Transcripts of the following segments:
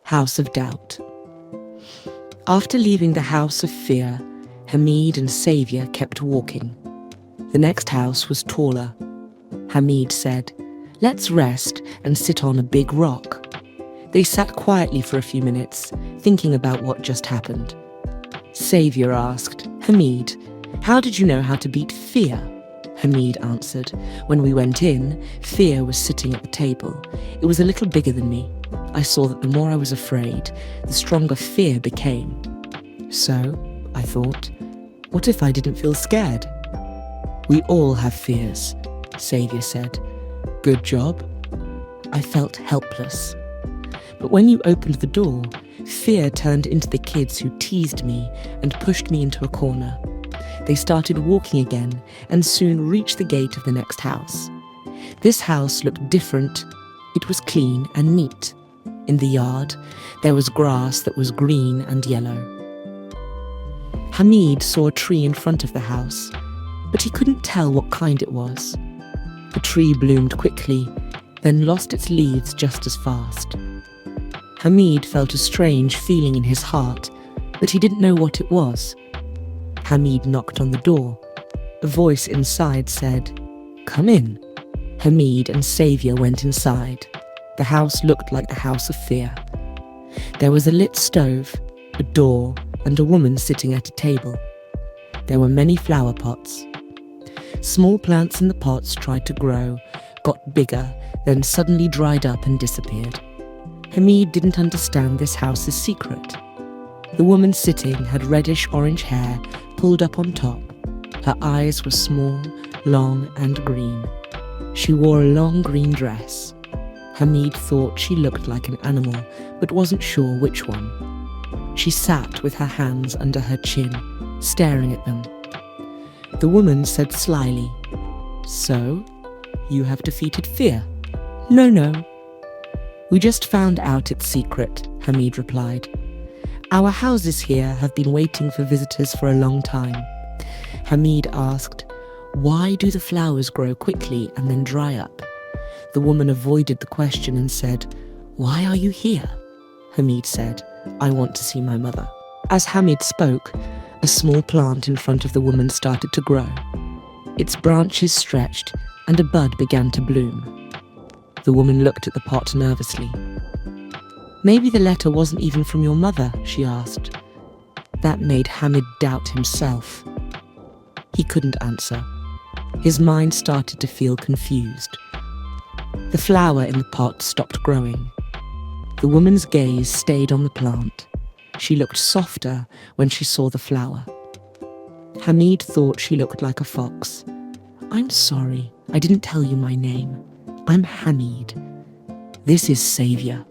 House of Doubt. After leaving the house of fear, Hamid and Saviour kept walking. The next house was taller. Hamid said, "Let's rest and sit on a big rock." They sat quietly for a few minutes, thinking about what just happened. Saviour asked, "Hamid, how did you know how to beat fear?" Hamid answered, "When we went in, fear was sitting at the table. It was a little bigger than me. I saw that the more I was afraid, the stronger fear became. So, I thought, what if I didn't feel scared?" "We all have fears," Saviour said. "Good job." I felt helpless. But when you opened the door, fear turned into the kids who teased me and pushed me into a corner. They started walking again and soon reached the gate of the next house. This house looked different. It was clean and neat. In the yard, there was grass that was green and yellow. Hamid saw a tree in front of the house, but he couldn't tell what kind it was. The tree bloomed quickly, then lost its leaves just as fast. Hamid felt a strange feeling in his heart, but he didn't know what it was. Hamid knocked on the door. A voice inside said, "Come in." Hamid and Saviour went inside. The house looked like the house of fear. There was a lit stove, a door, and a woman sitting at a table. There were many flower pots. Small plants in the pots tried to grow, got bigger, then suddenly dried up and disappeared. Hamid didn't understand this house's secret. The woman sitting had reddish-orange hair pulled up on top. Her eyes were small, long, and green. She wore a long green dress. Hamid thought she looked like an animal, but wasn't sure which one. She sat with her hands under her chin, staring at them. The woman said slyly, "So, you have defeated fear?" No. "We just found out its secret," Hamid replied. "Our houses here have been waiting for visitors for a long time." Hamid asked, "Why do the flowers grow quickly and then dry up?" The woman avoided the question and said, "Why are you here?" Hamid said, "I want to see my mother." As Hamid spoke, a small plant in front of the woman started to grow. Its branches stretched and a bud began to bloom. The woman looked at the pot nervously. "Maybe the letter wasn't even from your mother," she asked. That made Hamid doubt himself. He couldn't answer. His mind started to feel confused. The flower in the pot stopped growing. The woman's gaze stayed on the plant. She looked softer when she saw the flower. Hamid thought she looked like a fox. "I'm sorry, I didn't tell you my name. I'm Hamid. This is Saviour.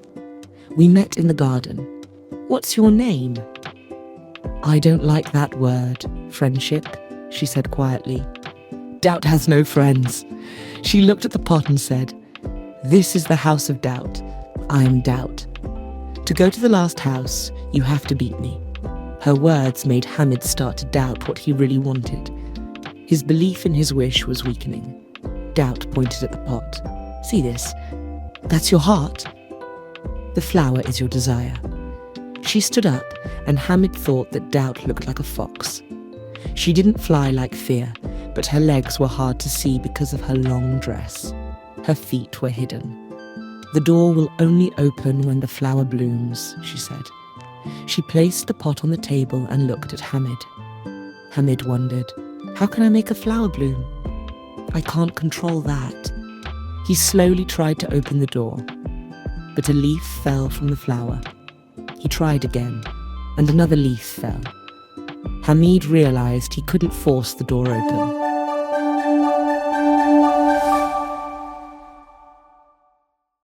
We met in the garden. What's your name?" "I don't like that word, friendship," she said quietly. "Doubt has no friends." She looked at the pot and said, "This is the house of doubt. I am doubt. To go to the last house, you have to beat me." Her words made Hamid start to doubt what he really wanted. His belief in his wish was weakening. Doubt pointed at the pot. "See this? That's your heart. The flower is your desire." She stood up, and Hamid thought that doubt looked like a fox. She didn't fly like fear, but her legs were hard to see because of her long dress. Her feet were hidden. "The door will only open when the flower blooms," she said. She placed the pot on the table and looked at Hamid. Hamid wondered, "How can I make a flower bloom? I can't control that." He slowly tried to open the door, but a leaf fell from the flower. He tried again, and another leaf fell. Hamid realized he couldn't force the door open.